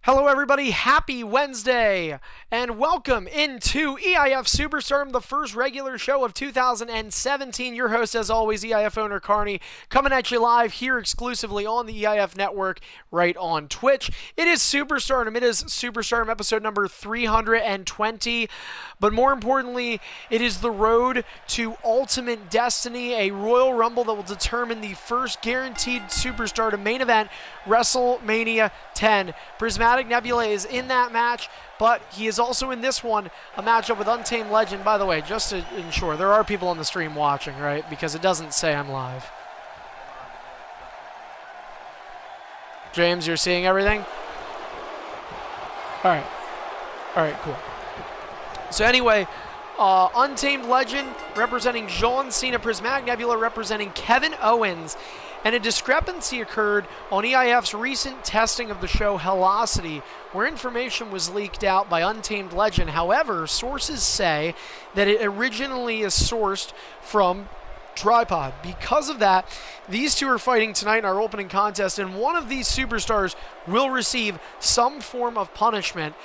Hello everybody, happy Wednesday, and welcome into EIF Superstardom, the first regular show of 2017. Your host, as always, EIF owner Carney, coming at you live here exclusively on the EIF network, right on Twitch. It is Superstardom. It is Superstardom episode number 320, but more importantly, it is the road to Ultimate Destiny, a Royal Rumble that will determine the first guaranteed Superstardom main event, WrestleMania 10. Prismatic Nebula is in that match, but he is also in this one, a matchup with Untamed Legend. By the way, just to ensure, there are people on the stream watching, right? Because it doesn't say I'm live. James, you're seeing everything? All right, cool. So anyway, Untamed Legend representing John Cena, Prismatic Nebula representing Kevin Owens. And a discrepancy occurred on EIF's recent testing of the show Helocity, where information was leaked out by Untamed Legend. However, sources say that it originally is sourced from Tripod. Because of that, these two are fighting tonight in our opening contest, and one of these superstars will receive some form of punishment.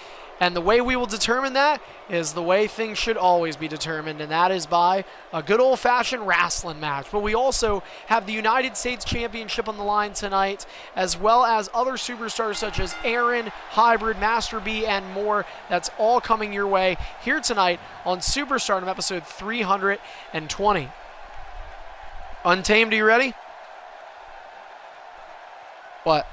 And the way we will determine that is the way things should always be determined, and that is by a good old-fashioned wrestling match. But we also have the United States Championship on the line tonight, as well as other superstars such as Aaron, Hybrid, Master B, and more. That's all coming your way here tonight on Superstardom episode 320. Untamed, are you ready? What?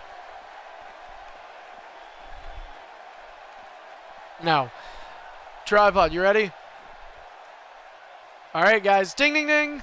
No. Tripod, you ready? All right, guys. Ding, ding, ding.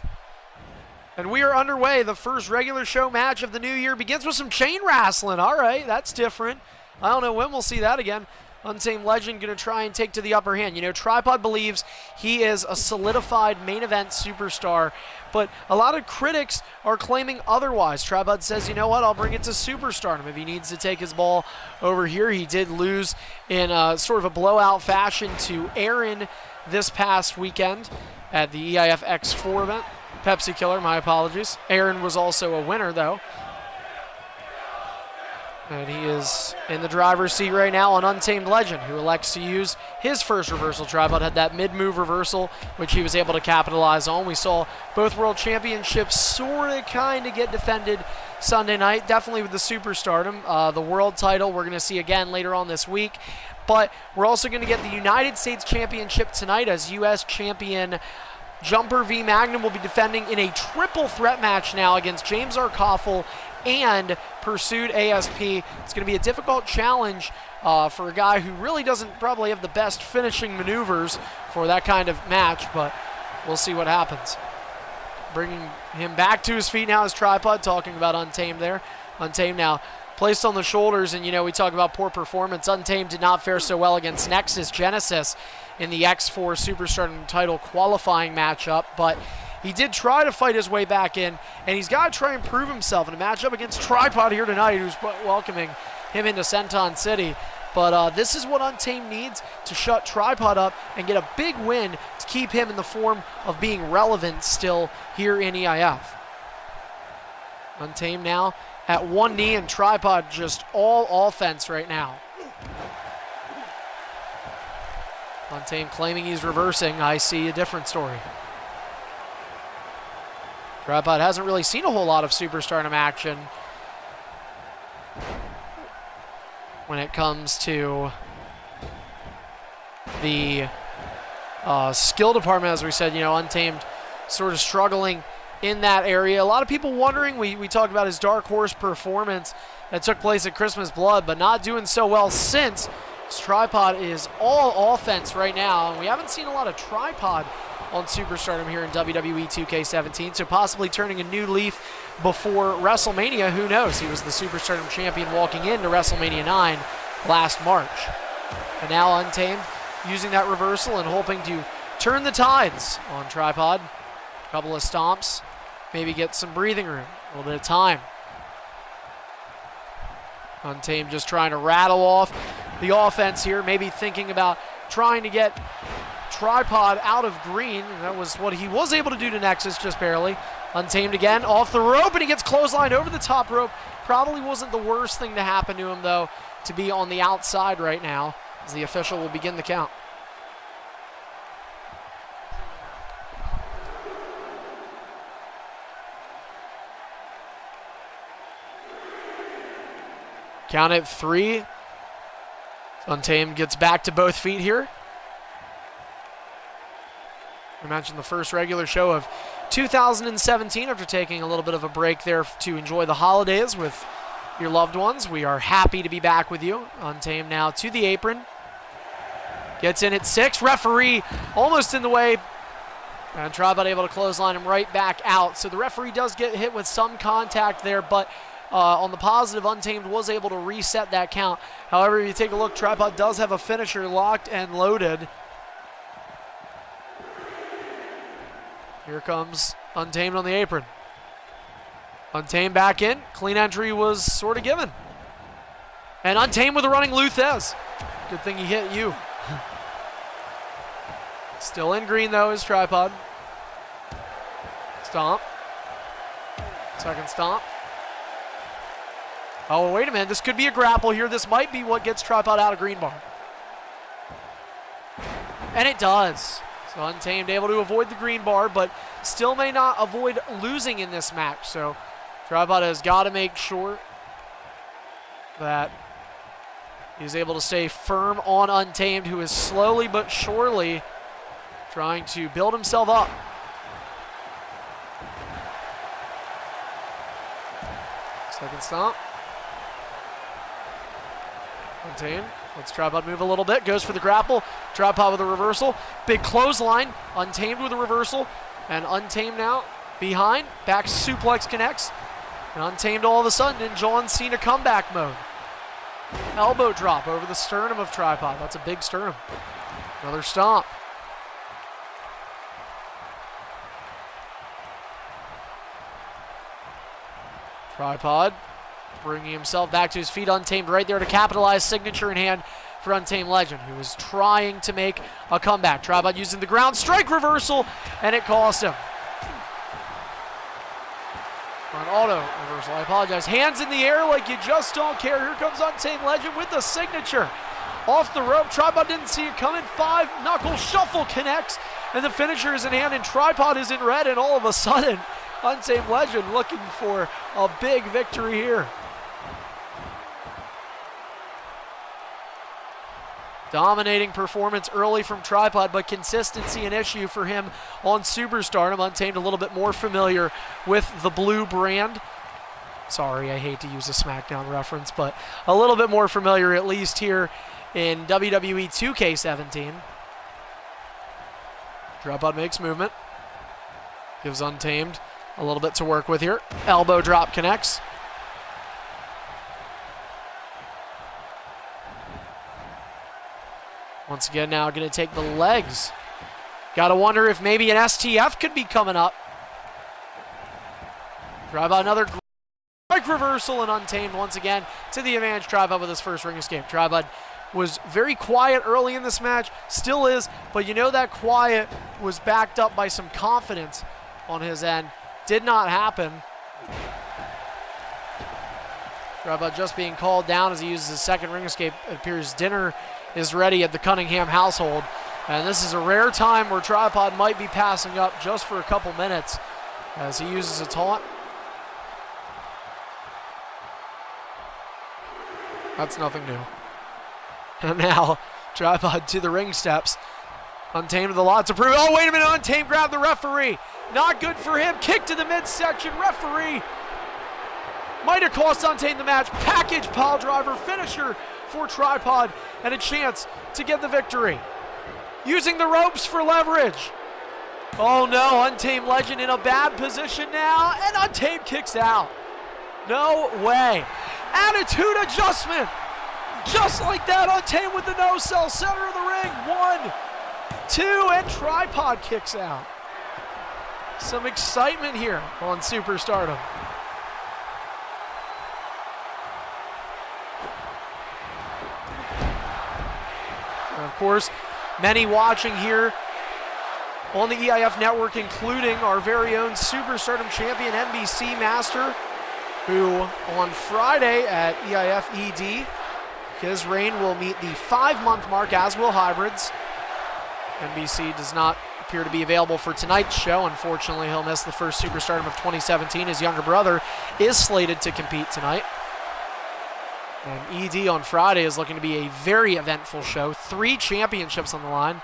And we are underway. The first regular show match of the new year begins with some chain wrestling. All right, that's different. I don't know when we'll see that again. Untamed Legend going to try and take to the upper hand. You know, Tripod believes he is a solidified main event superstar, but a lot of critics are claiming otherwise. Tripod says, you know what, I'll bring it to Superstardom if he needs to take his ball over here. He did lose in sort of a blowout fashion to Aaron this past weekend at the EIF X4 event. Pepsi Killer, my apologies. Aaron was also a winner, though. And he is in the driver's seat right now on Untamed Legend, who elects to use his first reversal. Tripod had that mid-move reversal, which he was able to capitalize on. We saw both world championships sort of kind of get defended Sunday night, definitely with the Superstardom. The world title we're going to see again later on this week. But we're also going to get the United States Championship tonight, as U.S. champion Jumper V Magnum will be defending in a triple threat match now against James Arkoffel and Pursued ASP. It's going to be a difficult challenge for a guy who really doesn't probably have the best finishing maneuvers for that kind of match, but we'll see what happens. Bringing him back to his feet now is Tripod, talking about Untamed there. Untamed now placed on the shoulders, and you know, we talk about poor performance. Untamed did not fare so well against Nexus Genesis in the X4 Superstardom title qualifying matchup, but he did try to fight his way back in, and he's got to try and prove himself in a matchup against Tripod here tonight, who's welcoming him into Senton City. But this is what Untamed needs to shut Tripod up and get a big win to keep him in the form of being relevant still here in EIF. Untamed now at one knee, and Tripod just all offense right now. Untamed claiming he's reversing. I see a different story. Tripod hasn't really seen a whole lot of Superstardom action when it comes to the skill department. As we said, you know, Untamed sort of struggling in that area. A lot of people wondering, we talked about his Dark Horse performance that took place at Christmas Blood, but not doing so well since. Tripod is all offense right now, and we haven't seen a lot of Tripod on Superstardom here in WWE 2K17, so possibly turning a new leaf before WrestleMania. Who knows? He was the Superstardom champion walking into WrestleMania 9 last March. And now Untamed using that reversal and hoping to turn the tides on Tripod. A couple of stomps, maybe get some breathing room, a little bit of time. Untamed just trying to rattle off the offense here, maybe thinking about trying to get Tripod out of green. And that was what he was able to do to Nexus, just barely. Untamed again, off the rope, and he gets clotheslined over the top rope. Probably wasn't the worst thing to happen to him, though, to be on the outside right now, as the official will begin the count. Count at 3. Untamed gets back to both feet here. I mentioned the first regular show of 2017 after taking a little bit of a break there to enjoy the holidays with your loved ones. We are happy to be back with you. Untamed now to the apron. Gets in at 6. Referee almost in the way. And Tribud able to clothesline him right back out. So the referee does get hit with some contact there, but on the positive, Untamed was able to reset that count. However, if you take a look, Tribud does have a finisher locked and loaded. Here comes Untamed on the apron. Untamed back in. Clean entry was sort of given. And Untamed with a running Eif Ss. Good thing he hit you. Still in green, though, is Tribud. Stomp. Second stomp. Oh, wait a minute. This could be a grapple here. This might be what gets Tribud out of green bar. And it does. So Untamed able to avoid the green bar, but still may not avoid losing in this match. So Tribud has got to make sure that he's able to stay firm on Untamed, who is slowly but surely trying to build himself up. Second stomp. Untamed lets Tribud move a little bit. Goes for the grapple. Tribud with a reversal. Big clothesline. Untamed with a reversal. And Untamed now behind. Back suplex connects. And Untamed all of a sudden in John Cena comeback mode. Elbow drop over the sternum of Tribud. That's a big sternum. Another stomp. Tribud bringing himself back to his feet. Untamed right there to capitalize. Signature in hand for Untamed Legend, who was trying to make a comeback. Tribud using the ground strike reversal, and it cost him. An auto reversal, I apologize. Hands in the air like you just don't care. Here comes Untamed Legend with the signature. Off the rope, Tribud didn't see it coming. 5 knuckle shuffle connects, and the finisher is in hand, and Tribud is in red, and all of a sudden, Untamed Legend looking for a big victory here. Dominating performance early from Tribud, but consistency an issue for him on Superstardom. Untamed a little bit more familiar with the blue brand. Sorry, I hate to use a SmackDown reference, but a little bit more familiar at least here in WWE 2K17. Tribud makes movement. Gives Untamed a little bit to work with here. Elbow drop connects. Once again now going to take the legs. Got to wonder if maybe an STF could be coming up. Tribud another strike reversal, and Untamed once again to the advantage. Tribud with his first ring escape. Tribud was very quiet early in this match, still is, but you know that quiet was backed up by some confidence on his end. Did not happen. Tribud just being called down as he uses his second ring escape. It appears dinner is ready at the Cunningham household. And this is a rare time where Tribud might be passing up just for a couple minutes as he uses a taunt. That's nothing new. And now Tribud to the ring steps. Untamed with a lot to prove. Oh, wait a minute. Untamed grabbed the referee. Not good for him. Kick to the midsection. Referee might have cost Untamed the match. Package pile driver finisher for Tribud, and a chance to get the victory. Using the ropes for leverage. Oh no, Untamed Legend in a bad position now, and Untamed kicks out. No way. Attitude adjustment. Just like that, Untamed with the no-sell, center of the ring. 1, 2, and Tribud kicks out. Some excitement here on Superstardom. And of course, many watching here on the EIF network, including our very own Superstardom champion, NBC Master, who on Friday at EIF ED, his reign will meet the 5-month mark, as will Hybrids. NBC does not appear to be available for tonight's show. Unfortunately, he'll miss the first Superstardom of 2017. His younger brother is slated to compete tonight. And ED on Friday is looking to be a very eventful show. 3 championships on the line.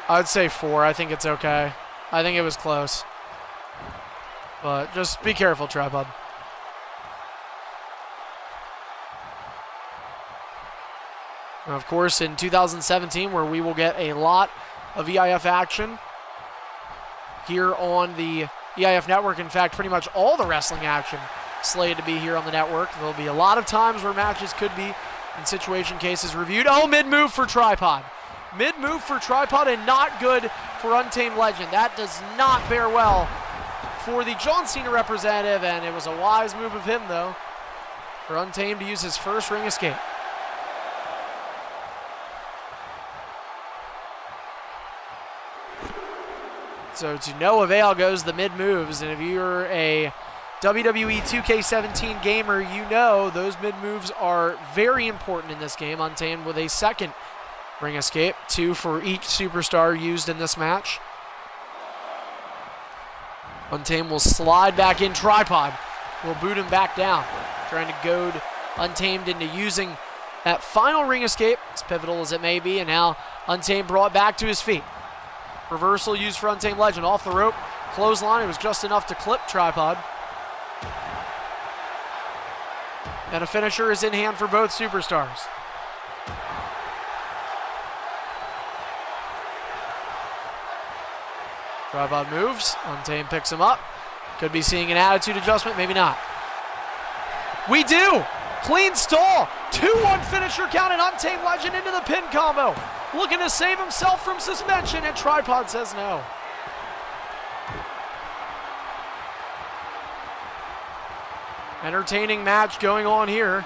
I'd say 4. I think it's okay. I think it was close. But just be careful, Tripod. And of course, in 2017, where we will get a lot of EIF action here on the EIF network. In fact, pretty much all the wrestling action slated to be here on the network. There'll be a lot of times where matches could be in situation cases reviewed. Oh, mid-move for Tripod. Mid-move for Tripod and not good for Untamed Legend. That does not bear well for the John Cena representative, and it was a wise move of him, though, for Untamed to use his first ring escape. So to no avail goes the mid-moves, and if you're a WWE 2K17 gamer, you know those mid-moves are very important in this game. Untamed with a second ring escape, 2 for each superstar used in this match. Untamed will slide back in. Tripod will boot him back down, trying to goad Untamed into using that final ring escape, as pivotal as it may be, and now Untamed brought back to his feet. Reversal used for Untamed Legend. Off the rope. Clothesline. It was just enough to clip Tripod. And a finisher is in hand for both superstars. Tripod moves. Untamed picks him up. Could be seeing an attitude adjustment. Maybe not. We do. Clean stall. 2-1 finisher count, and Untamed Legend into the pin combo. Looking to save himself from suspension, and Tripod says no. Entertaining match going on here.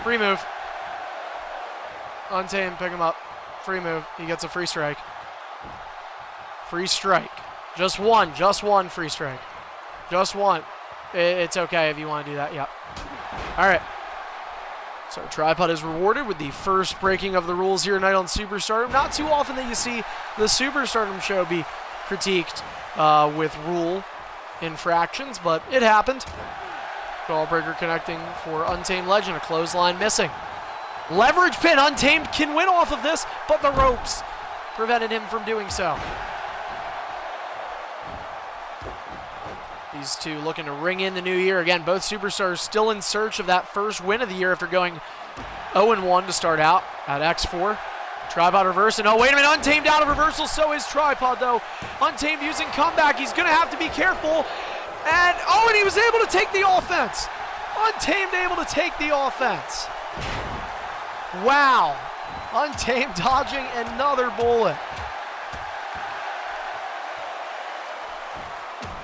Free move. Untamed, pick him up. Free move. He gets a free strike. Free strike. Just one free strike. Just one. It's okay if you want to do that, yep. All right. So Tripod is rewarded with the first breaking of the rules here tonight on Superstardom. Not too often that you see the Superstardom show be critiqued with rule infractions, but it happened. Jawbreaker connecting for Untamed Legend. A clothesline missing. Leverage pin. Untamed can win off of this, but the ropes prevented him from doing so. These two looking to ring in the new year. Again, both superstars still in search of that first win of the year after going 0-1 to start out at X4. Tripod reverse, and oh, wait a minute, Untamed out of reversal, so is Tripod, though. Untamed using comeback. He's going to have to be careful. And, oh, and he was able to take the offense. Untamed able to take the offense. Wow. Untamed dodging another bullet.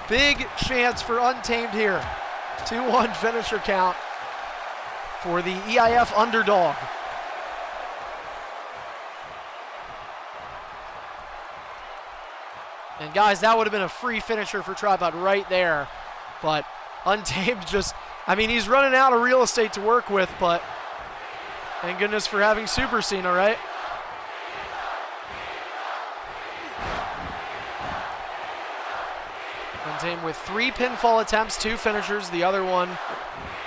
Big chance for Untamed here. 2-1 finisher count for the EIF underdog. And guys, that would have been a free finisher for Tripod right there. But Untamed just, I mean, he's running out of real estate to work with, but thank goodness for having Super Cena, right? Untamed with 3 pinfall attempts, 2 finishers, the other one.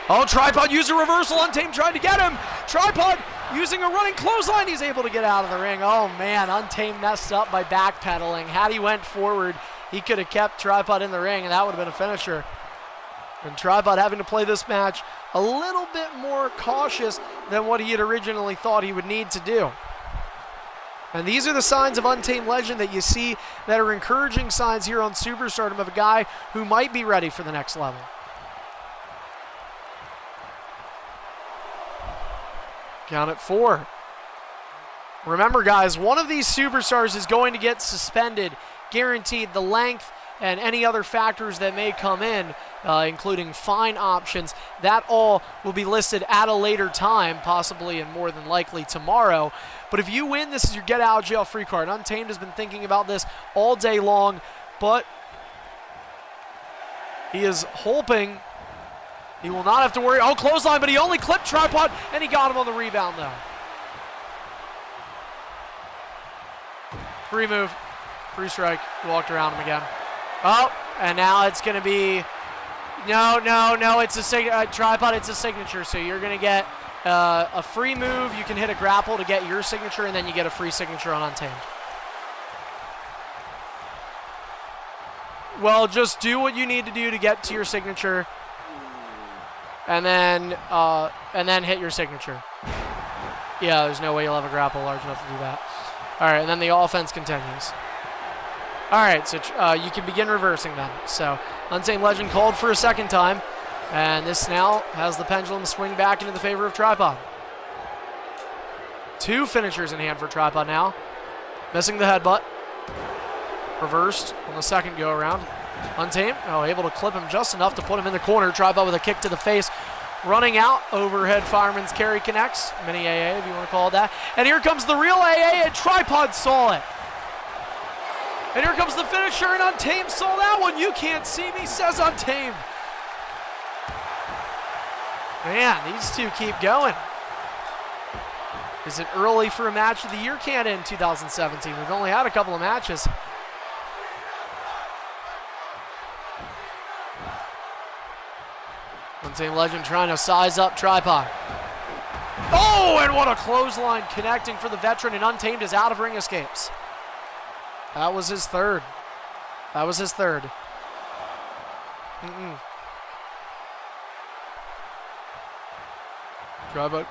Oh, Tripod used a reversal. Untamed tried to get him. Tripod using a running clothesline. He's able to get out of the ring. Oh, man, Untamed messed up by backpedaling. Had he went forward, he could have kept Tripod in the ring, and that would have been a finisher. And Tripod having to play this match a little bit more cautious than what he had originally thought he would need to do. And these are the signs of Untamed Legend that you see that are encouraging signs here on Superstardom of a guy who might be ready for the next level. Count at 4. Remember, guys, one of these superstars is going to get suspended, guaranteed. The length and any other factors that may come in, including fine options, that all will be listed at a later time, possibly and more than likely tomorrow. But if you win, this is your get out of jail free card. Untamed has been thinking about this all day long, but He is hoping he will not have to worry. Oh, clothesline, but he only clipped Tripod, and he got him on the rebound, though. Free move. Free strike. Walked around him again. Oh, and now it's going to be... No, it's a Tripod, it's a signature, so you're going to get a free move. You can hit a grapple to get your signature, and then you get a free signature on Untamed. Well, just do what you need to do to get to your signature, and then hit your signature. Yeah, there's no way you'll have a grapple large enough to do that. All right, and then the offense continues. All right, so you can begin reversing then. So Untamed Legend called for a second time, and this now has the pendulum swing back into the favor of Tripod. 2 finishers in hand for Tripod now. Missing the headbutt. Reversed on the second go around. Untamed, able to clip him just enough to put him in the corner. Tripod with a kick to the face. Running out, overhead fireman's carry connects. Mini AA, if you want to call it that. And here comes the real AA, and Tripod saw it. And here comes the finisher, and Untamed saw that one. You can't see me, says Untamed. Man, these two keep going. Is it early for a match of the year candidate in 2017? We've only had a couple of matches. Untamed Legend trying to size up Tripod. Oh, and what a clothesline connecting for the veteran, and Untamed is out of ring escapes. That was his third. Tripod.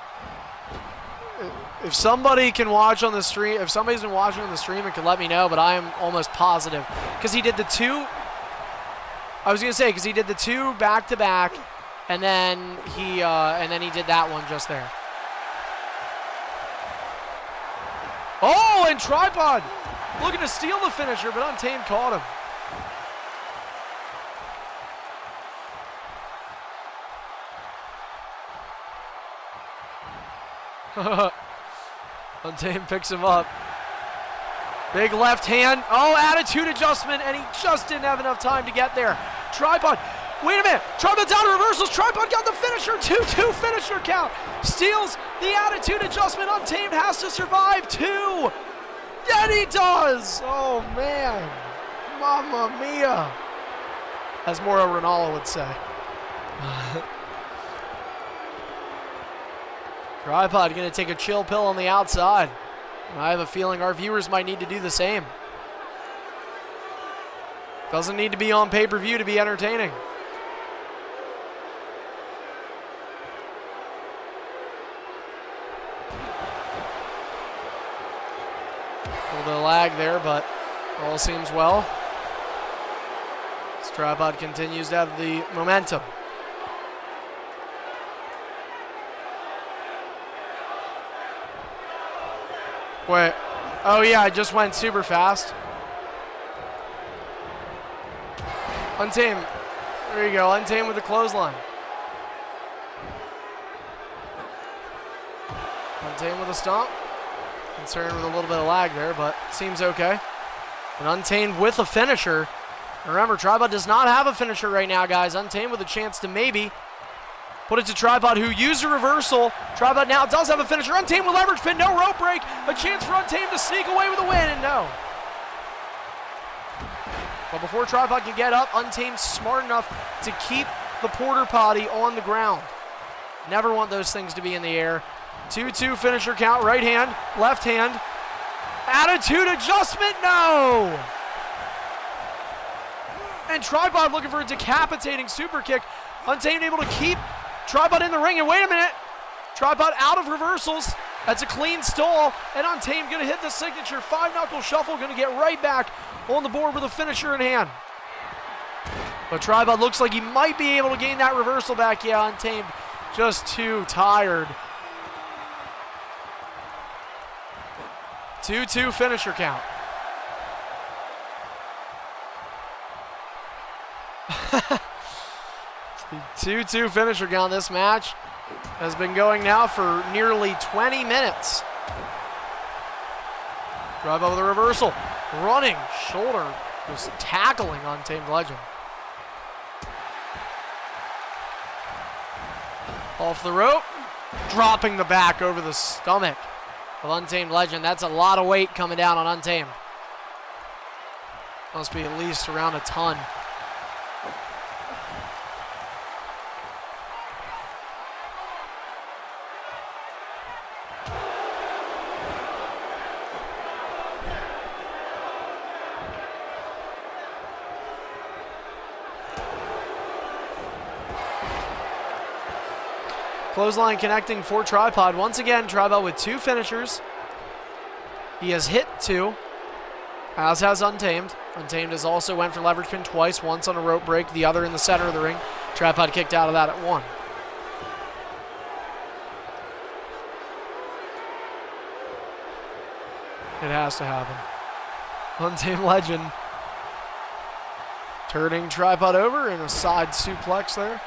If somebody can watch on the stream, if somebody's been watching on the stream, it can let me know, but I am almost positive. Because he did the 2, I was going to say, because he did the 2 back-to-back, and then he did that one just there. Oh, and Tripod looking to steal the finisher, but Untamed caught him. Untamed picks him up. Big left hand. Oh, attitude adjustment, and he just didn't have enough time to get there. Tripod. Wait a minute. Tripod's out of reversals. Tripod got the finisher. 2-2 finisher count. Steals the attitude adjustment. Untamed has to survive 2. And he does. Oh, man. Mamma mia. As Mauro Ranallo would say. Tripod going to take a chill pill on the outside. I have a feeling our viewers might need to do the same. Doesn't need to be on pay-per-view to be entertaining. A little bit of lag there, but all seems well. This Tripod continues to have the momentum. Wait. Oh, yeah, I just went super fast. Untamed. There you go. Untamed with the clothesline. Untamed with a stomp. Concerned with a little bit of lag there, but seems okay. And Untamed with a finisher. Remember, Tripod does not have a finisher right now, guys. Untamed with a chance to maybe put it to Tripod, who used a reversal. Tripod now does have a finisher. Untamed with leverage pin, no rope break. A chance for Untamed to sneak away with a win, and no. But before Tripod can get up, Untamed smart enough to keep the porter potty on the ground. Never want those things to be in the air. 2-2 finisher count, right hand, left hand. Attitude adjustment, no! And Tripod looking for a decapitating super kick. Untamed able to keep Tripod in the ring, and wait a minute. Tripod out of reversals. That's a clean stall, and Untamed going to hit the signature 5-knuckle shuffle, going to get right back on the board with a finisher in hand. But Tripod looks like he might be able to gain that reversal back. Yeah, Untamed just too tired. 2-2 finisher count. The 2-2 finisher count. This match has been going now for nearly 20 minutes. Drive over the reversal. Running shoulder, just tackling Untamed Legend. Off the rope. Dropping the back over the stomach of Untamed Legend. That's a lot of weight coming down on Untamed. Must be at least around a ton. Clothesline connecting for Tripod. Once again, Tripod with 2 finishers. He has hit 2, as has Untamed. Untamed has also went for leverage pin twice, once on a rope break, the other in the center of the ring. Tripod kicked out of that at 1. It has to happen. Untamed Legend turning Tripod over in a side suplex there.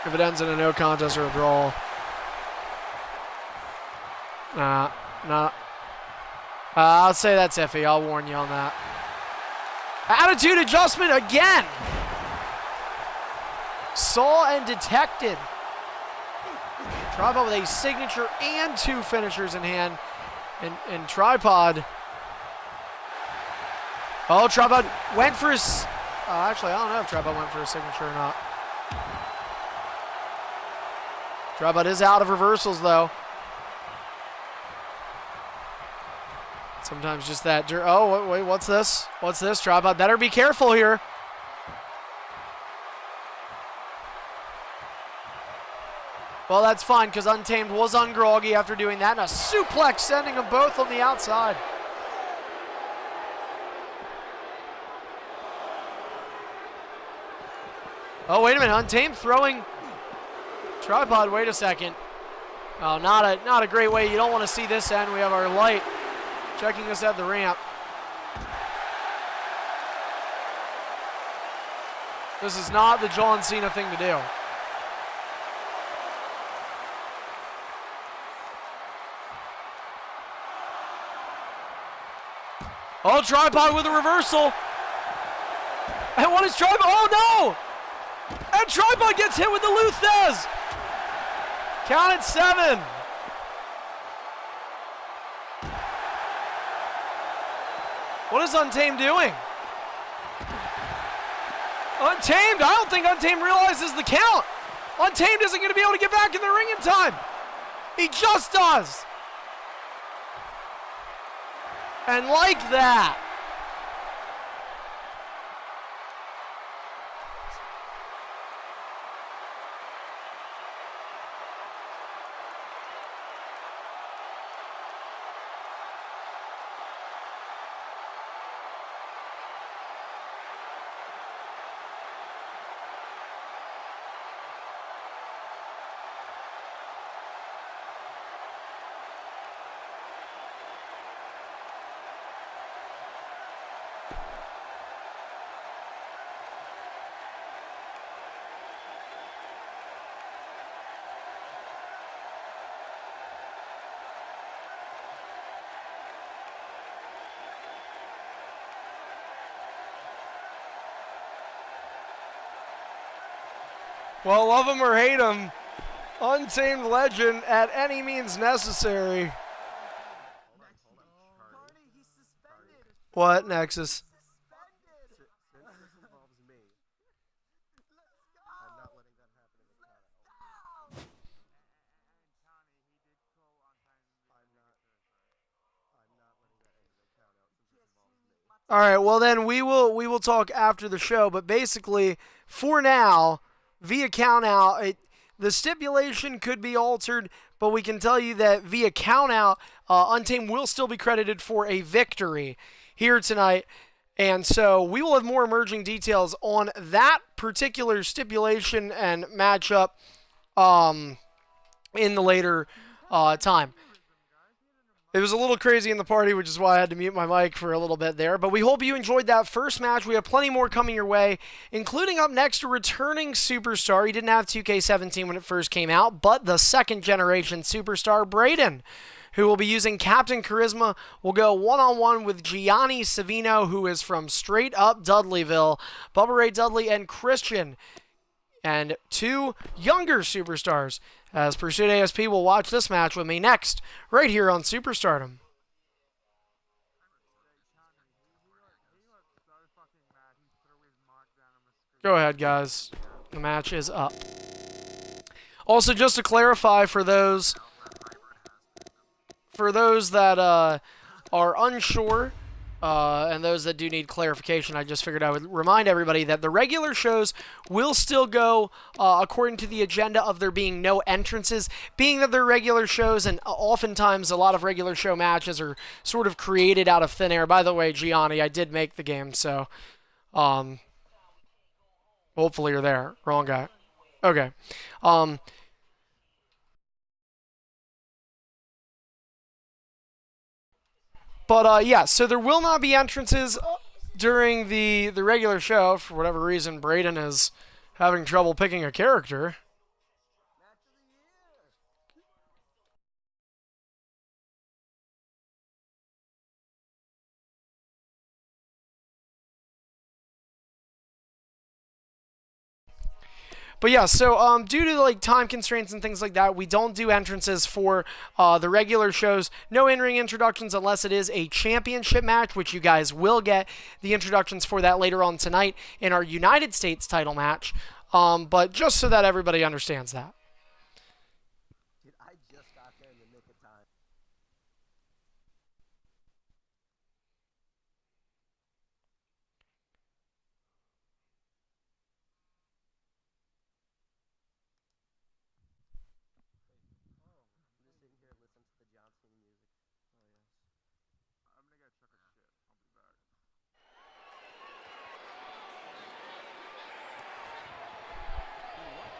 If it ends in a no contest or a draw. Nah. I'll say that's iffy. I'll warn you on that. Attitude adjustment again. Saw and detected. Tripod with a signature and 2 finishers in hand. And Tripod. Oh, Tripod went for his... actually, I don't know if Tripod went for a signature or not. Tripod is out of reversals, though. Sometimes just that... Oh, wait, what's this? What's this? Tripod better be careful here. Well, that's fine, because Untamed was on Groggy after doing that. And a suplex sending them both on the outside. Oh, wait a minute. Untamed throwing... Tripod, wait a second. Oh, not a great way. You don't want to see this end. We have our light checking us at the ramp. This is not the John Cena thing to do. Oh, Tripod with a reversal. And what is Tripod? Oh, no! And Tripod gets hit with the Luthez. Count it 7. What is Untamed doing? Untamed, I don't think Untamed realizes the count. Untamed isn't going to be able to get back in the ring in time. He just does. And like that. Well, love him or hate him, Untamed Legend at any means necessary. What, Nexus? All right, well then we will talk after the show, but basically for now, via countout, the stipulation could be altered, but we can tell you that via countout, Untamed will still be credited for a victory here tonight. And so we will have more emerging details on that particular stipulation and matchup in the later time. It was a little crazy in the party, which is why I had to mute my mic for a little bit there. But we hope you enjoyed that first match. We have plenty more coming your way, including up next a returning superstar. He didn't have 2K17 when it first came out, but the second-generation superstar, Braden, who will be using Captain Charisma, will go one-on-one with Gianni Savino, who is from straight up Dudleyville. Bubba Ray Dudley and Christian and 2 younger superstars, as Pursuit ASP will watch this match with me next, right here on Superstardom. Go ahead, guys. The match is up. Also, just to clarify for those that are unsure and those that do need clarification, I just figured I would remind everybody that the regular shows will still go according to the agenda of there being no entrances, being that they're regular shows, and oftentimes a lot of regular show matches are sort of created out of thin air. By the way, Gianni, I did make the game, so hopefully you're there. Wrong guy. Okay. But yeah, so there will not be entrances during the regular show. For whatever reason, Braden is having trouble picking a character. But yeah, so due to like time constraints and things like that, we don't do entrances for the regular shows. No in-ring introductions unless it is a championship match, which you guys will get the introductions for that later on tonight in our United States title match. But just so that everybody understands that. Dude, I just got there in the nick of time. I'm just sitting here listening to the John Cena music. Oh, yes. I'm gonna get chuck a shit. I'll be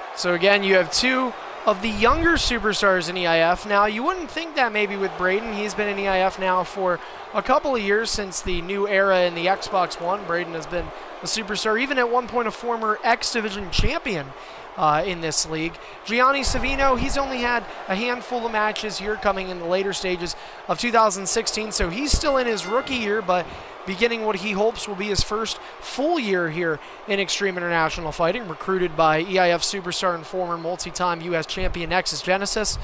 back. So again, you have 2 of the younger superstars in EIF. Now, you wouldn't think that maybe with Braden. He's been in EIF now for a couple of years since the new era in the Xbox One. Braden has been a superstar, even at one point a former X Division champion in this league. Gianni Savino, he's only had a handful of matches here coming in the later stages of 2016, so he's still in his rookie year, but beginning what he hopes will be his first full year here in Extreme International Fighting, recruited by EIF superstar and former multi-time U.S. champion Nexus Genesis.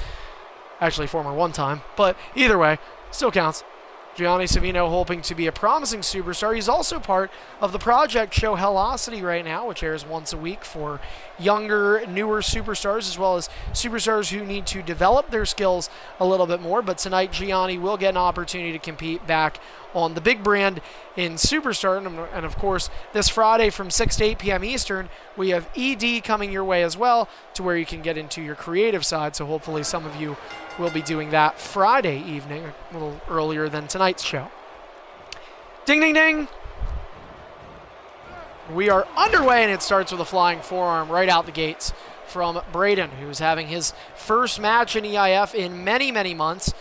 Actually, former one-time, but either way, still counts. Gianni Savino hoping to be a promising superstar. He's also part of the project show Hellocity right now, which airs once a week for younger, newer superstars, as well as superstars who need to develop their skills a little bit more. But tonight, Gianni will get an opportunity to compete back on the big brand in Superstar. And of course, this Friday from 6 to 8 p.m. Eastern, we have ED coming your way as well, to where you can get into your creative side. So hopefully some of you will be doing that Friday evening, a little earlier than tonight's show. Ding, ding, ding. We are underway, and it starts with a flying forearm right out the gates from Braden, who's having his first match in EIF in many, many months.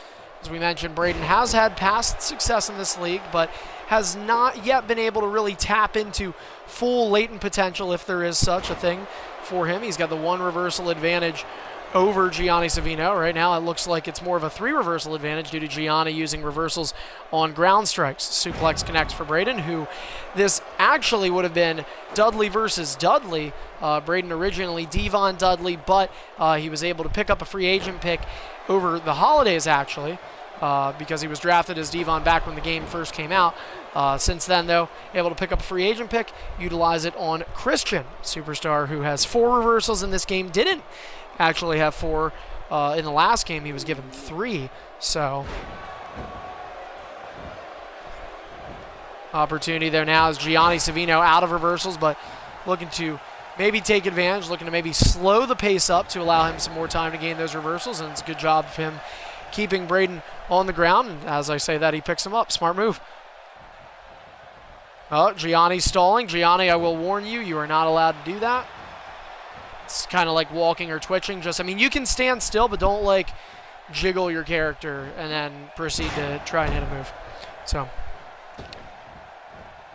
As we mentioned, Braden has had past success in this league, but has not yet been able to really tap into full latent potential, if there is such a thing for him. He's got the 1 reversal advantage over Gianni Savino. Right now, it looks like it's more of a 3 reversal advantage due to Gianni using reversals on ground strikes. Suplex connects for Braden, who this actually would have been Dudley versus Dudley. Braden originally Devon Dudley, but he was able to pick up a free agent pick over the holidays, actually, because he was drafted as Devon back when the game first came out. Since then, though, able to pick up a free agent pick, utilize it on Christian, superstar who has 4 reversals in this game. Didn't actually have 4 in the last game. He was given 3. So opportunity there now is Gianni Savino out of reversals, but looking to maybe take advantage, looking to maybe slow the pace up to allow him some more time to gain those reversals, and it's a good job of him keeping Braden on the ground. And as I say that, he picks him up. Smart move. Oh, Gianni stalling. Gianni, I will warn you, you are not allowed to do that. It's kind of like walking or twitching. I mean, you can stand still, but don't like jiggle your character and then proceed to try and hit a move. So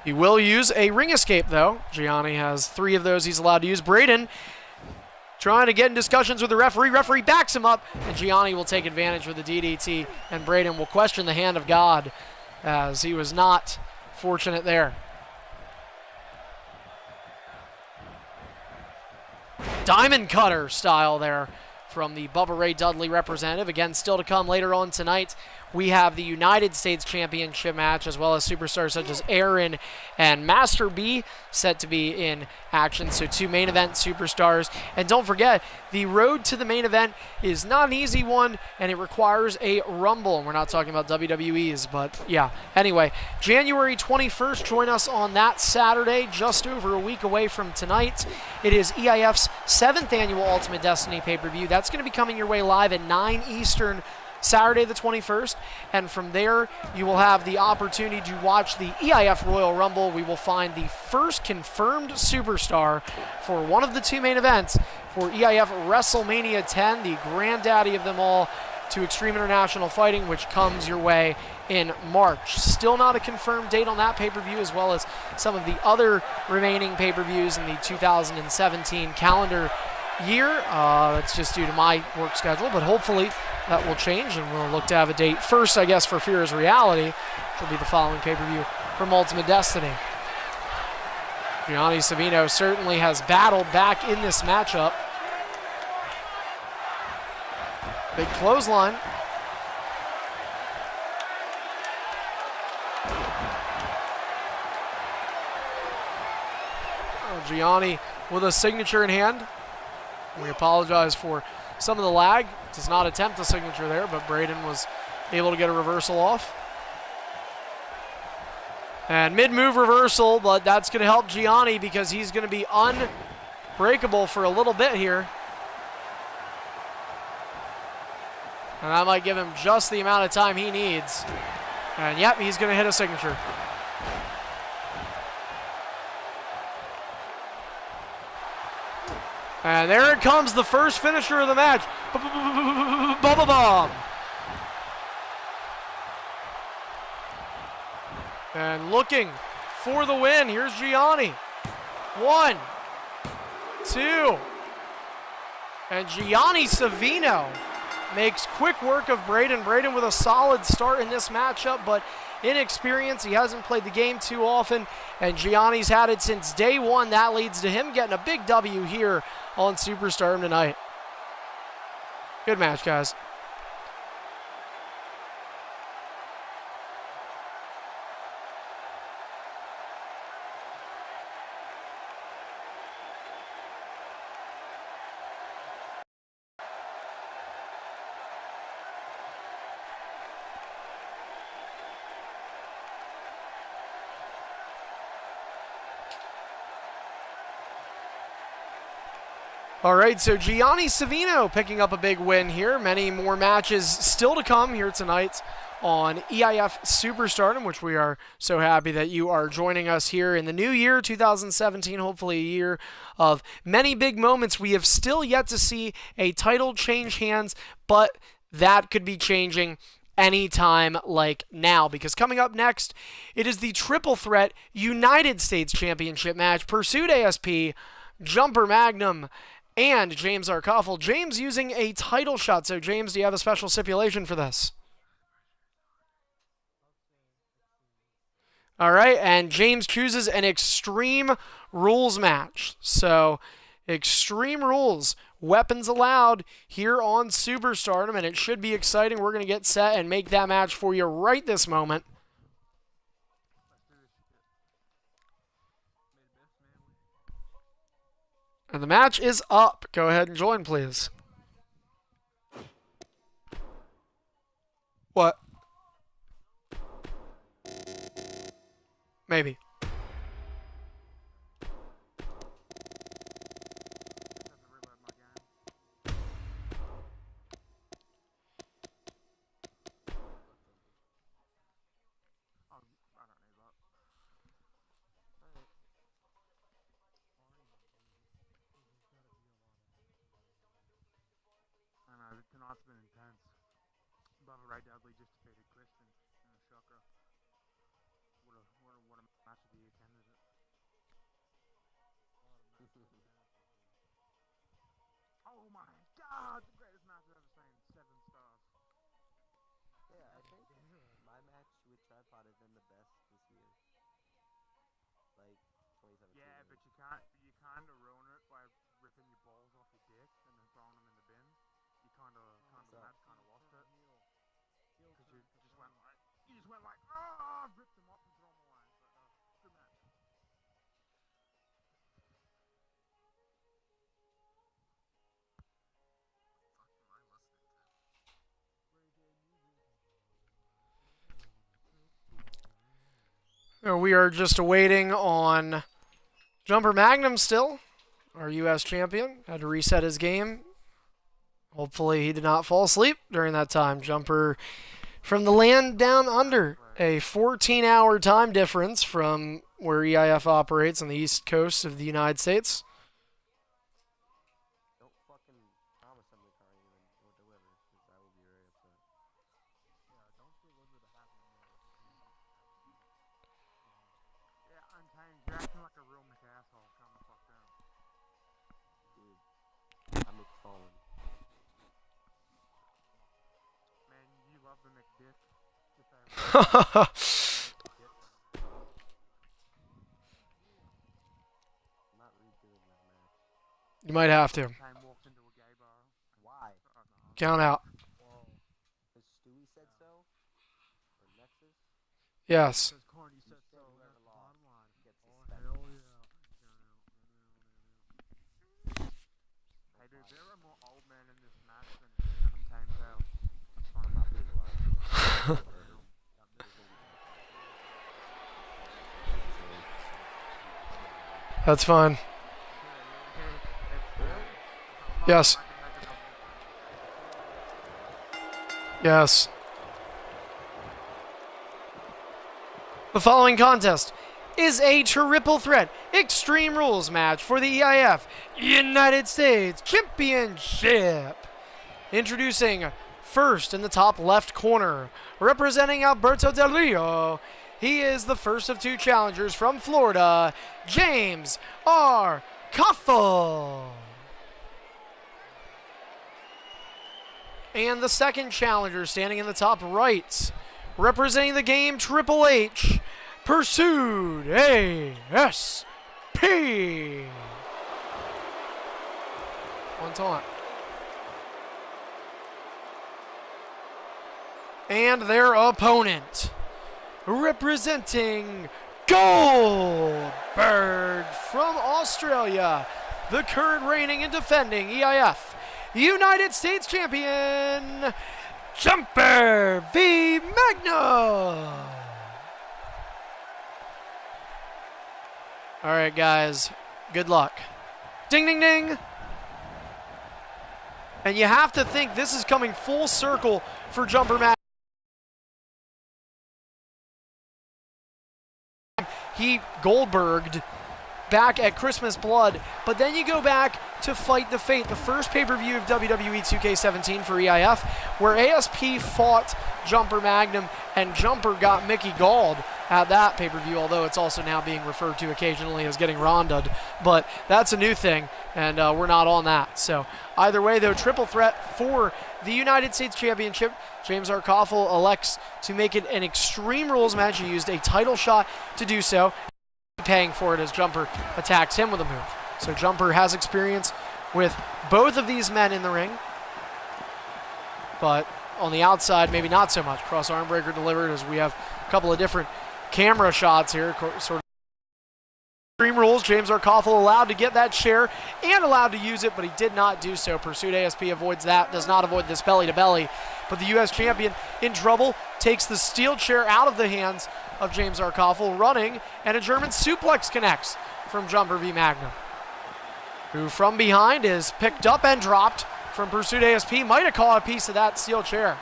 he will use a ring escape, though. Gianni has 3 of those he's allowed to use. Braden trying to get in discussions with the referee. Referee backs him up, and Gianni will take advantage with the DDT, and Braden will question the hand of God as he was not fortunate there. Diamond cutter style there from the Bubba Ray Dudley representative. Again, still to come later on tonight, we have the United States Championship match, as well as superstars such as Aaron and Master B set to be in action. So 2 main event superstars. And don't forget, the road to the main event is not an easy one, and it requires a rumble. And we're not talking about WWE's, but yeah. Anyway, January 21st, join us on that Saturday, just over a week away from tonight. It is EIF's 7th annual Ultimate Destiny pay-per-view. That's going to be coming your way live at 9 Eastern, Saturday the 21st, and from there you will have the opportunity to watch the EIF Royal Rumble. We will find the first confirmed superstar for one of the 2 main events for EIF WrestleMania 10, the granddaddy of them all, to Extreme International Fighting, which comes your way in March. Still not a confirmed date on that pay-per-view, as well as some of the other remaining pay-per-views in the 2017 calendar year. That's just due to my work schedule, but hopefully that will change, and we'll look to have a date first, I guess, for Fear is Reality, which will be the following pay-per-view from Ultimate Destiny. Gianni Savino certainly has battled back in this matchup. Big clothesline. Gianni with a signature in hand. We apologize for some of the lag. Does not attempt a signature there, but Braden was able to get a reversal off. And mid-move reversal, but that's going to help Gianni because he's going to be unbreakable for a little bit here. And that might give him just the amount of time he needs. And yep, he's going to hit a signature. And there it comes, the first finisher of the match. Bubba Bomb. And looking for the win. Here's Gianni. 1, 2. And Gianni Savino makes quick work of Braden. Braden with a solid start in this matchup, but inexperience. He hasn't played the game too often, and Gianni's had it since day one. That leads to him getting a big W here on Superstardom tonight. Good match, guys. All right, so Gianni Savino picking up a big win here. Many more matches still to come here tonight on EIF Superstardom, which we are so happy that you are joining us here in the new year, 2017, hopefully a year of many big moments. We have still yet to see a title change hands, but that could be changing anytime like now, because coming up next, it is the Triple Threat United States Championship match. Pursuit ASP, Jumper Magnum, and James Arkoffel. James using a title shot. So, James, do you have a special stipulation for this? All right, and James chooses an Extreme Rules match. So, Extreme Rules, weapons allowed here on Superstardom, and it should be exciting. We're going to get set and make that match for you right this moment. And the match is up. Go ahead and join, please. What? Maybe. Tonight's been intense. Bubba Ray Dudley just defeated Christian in the Shocker. What a match of the year candidate. Oh my God, the greatest match I've ever seen. 7 stars. Yeah, I think my match with Tripod is you kind of ruin it by ripping your balls off your dick and then throwing them in the bin. You kind of lost it. Because you just went like, ah, rip them off and throw them away. But good match. We are just awaiting on Jumper Magnum still, our U.S. champion. Had to reset his game. Hopefully he did not fall asleep during that time. Jumper from the land down under. A 14-hour time difference from where EIF operates on the east coast of the United States. Don't fucking promise something I can't even deliver, because I will be very upset. Yeah, don't deliver the happy meal. Yeah, Untamed, you're acting like a real McAsshole. Calm the fuck down. Dude, I'm McFallen. Man, you love the McDick. If I I'm not redoing that match. You might have to. Time walked into a gay bar. Why? Count out. Whoa. Because Stewie said so? Or Nexus? Yes. Because Corny said so. Whoever That's the lost bottom line. gets Oh, suspended. hell yeah. Hey, dude, there are more old men in this match than Untamed Hell. That's fine. I'm not being alive. That's fine. Yes. Yes. The following contest is a triple threat Extreme Rules match for the EIF United States Championship. Introducing first in the top left corner, representing Alberto Del Rio. He is the first of two challengers from Florida, James R. Koffel. And the second challenger standing in the top right, representing the game Triple H, Pursued ASP. On taunt. And their opponent, representing Goldberg from Australia, the current reigning and defending EIF United States Champion, Jumper v. Magnum. All right, guys, good luck. Ding, ding, ding. And you have to think this is coming full circle for Jumper Magnum. He Goldberged back at Christmas Blood, but then you go back to Fight the Fate, the first pay-per-view of WWE 2K17 for EIF, where ASP fought Jumper Magnum, and Jumper got Mickey Galled at that pay-per-view, although it's also now being referred to occasionally as getting ronda'd, but that's a new thing, and we're not on that. So either way, though, triple threat for the United States Championship. James R. Koffel elects to make it an Extreme Rules match. He used a title shot to do so, paying for it as Jumper attacks him with a move. So Jumper has experience with both of these men in the ring, but on the outside, maybe not so much. Cross arm breaker delivered, as we have a couple of different camera shots here, sort of. Extreme Rules, James R. Koffel allowed to get that chair and allowed to use it, but he did not do so. Pursuit ASP avoids that, does not avoid this belly-to-belly. But the U.S. champion in trouble, takes the steel chair out of the hands of James R. Koffel, running, and a German suplex connects from Jumper v. Magnum, who from behind is picked up and dropped from Pursuit ASP. Might have caught a piece of that steel chair.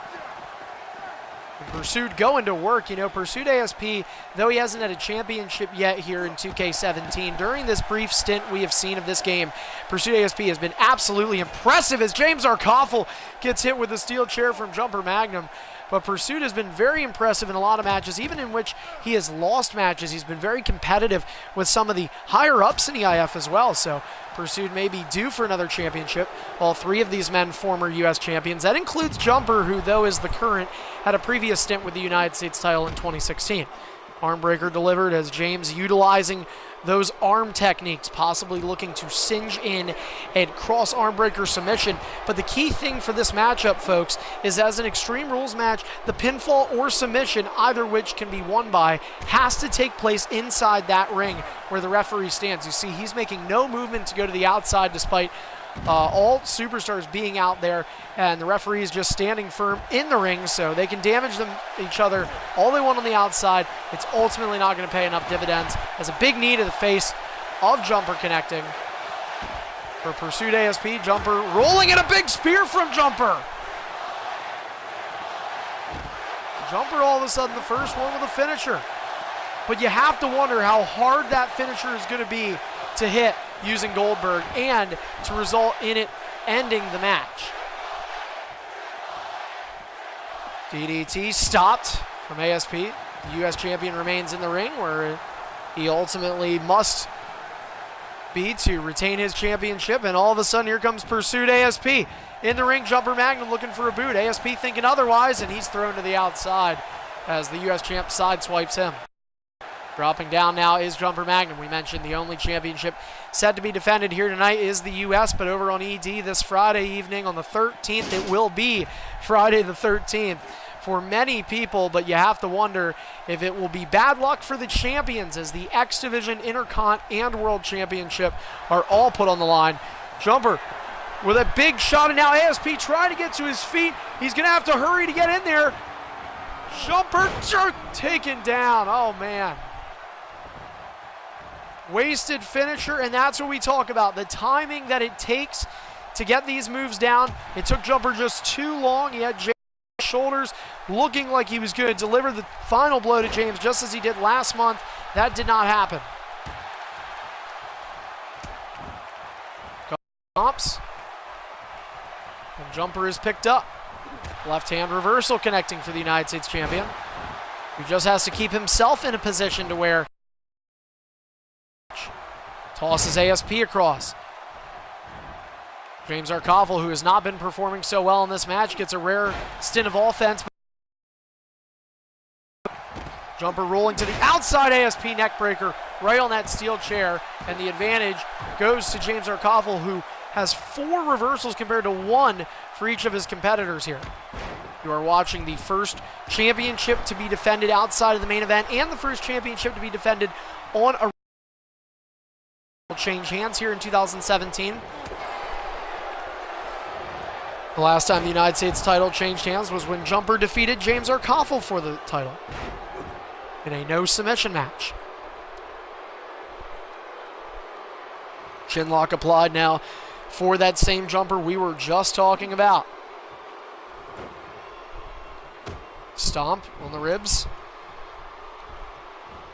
And Pursuit going to work. You know, Pursuit ASP, though he hasn't had a championship yet here in 2K17, during this brief stint we have seen of this game, Pursuit ASP has been absolutely impressive as James R. Koffel gets hit with the steel chair from Jumper Magnum. But Pursuit has been very impressive in a lot of matches, even in which he has lost matches. He's been very competitive with some of the higher-ups in EIF as well. So Pursuit may be due for another championship. All three of these men former U.S. champions. That includes Jumper, who, though is the current, had a previous stint with the United States title in 2016. Arm breaker delivered as James utilizing those arm techniques, possibly looking to singe in and cross arm breaker submission. But the key thing for this matchup, folks, is as an Extreme Rules match, the pinfall or submission, either which can be won by, has to take place inside that ring where the referee stands. You see, he's making no movement to go to the outside despite all superstars being out there, and the referee is just standing firm in the ring, so they can damage each other all they want on the outside. It's ultimately not going to pay enough dividends, as a big knee to the face of Jumper connecting. For Pursuit ASP, Jumper rolling in a big spear from Jumper. Jumper all of a sudden the first one with a finisher. But you have to wonder how hard that finisher is going to be to hit using Goldberg and to result in it ending the match. DDT stopped from ASP. The U.S. champion remains in the ring where he ultimately must be to retain his championship, and all of a sudden here comes Pursuit ASP. In the ring, Jumper Magnum looking for a boot. ASP thinking otherwise, and he's thrown to the outside as the U.S. champ sideswipes him. Dropping down now is Jumper Magnum. We mentioned the only championship set to be defended here tonight is the U.S., but over on ED this Friday evening on the 13th, it will be Friday the 13th for many people, but you have to wonder if it will be bad luck for the champions as the X Division, Intercont, and World Championship are all put on the line. Jumper with a big shot, and now ASP trying to get to his feet. He's going to have to hurry to get in there. Jumper taken down. Oh, man. Wasted finisher, and that's what we talk about. The timing that it takes to get these moves down. It took Jumper just too long. He had James' shoulders looking like he was going to deliver the final blow to James just as he did last month. That did not happen. Comps. And Jumper is picked up. Left hand reversal connecting for the United States champion. He just has to keep himself in a position to where tosses ASP across. James Arkoffel, who has not been performing so well in this match, gets a rare stint of offense. Jumper rolling to the outside, ASP neckbreaker right on that steel chair, and the advantage goes to James Arkoffel, who has 4 reversals compared to 1 for each of his competitors here. You are watching the first championship to be defended outside of the main event and the first championship to be defended on a change hands here in 2017. The last time the United States title changed hands was when Jumper defeated James Arkoffel for the title in a no submission match. Chinlock applied now for that same Jumper we were just talking about. Stomp on the ribs.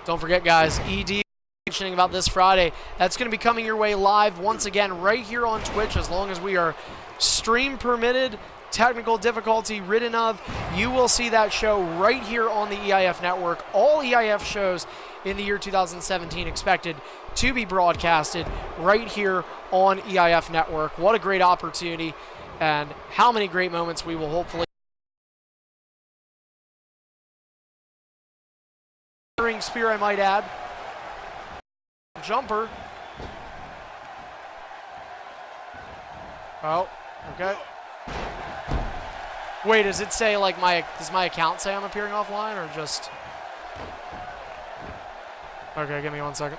Don't forget, guys, ED mentioning about this Friday. That's going to be coming your way live once again right here on Twitch, as long as we are stream permitted, technical difficulty ridden of. You will see that show right here on the EIF network. All EIF shows in the year 2017 expected to be broadcasted right here on EIF network. What a great opportunity, and how many great moments we will hopefully spear, I might add. Jumper. Oh, okay. Wait, does it say like does my account say I'm appearing offline or just? Okay, give me 1 second.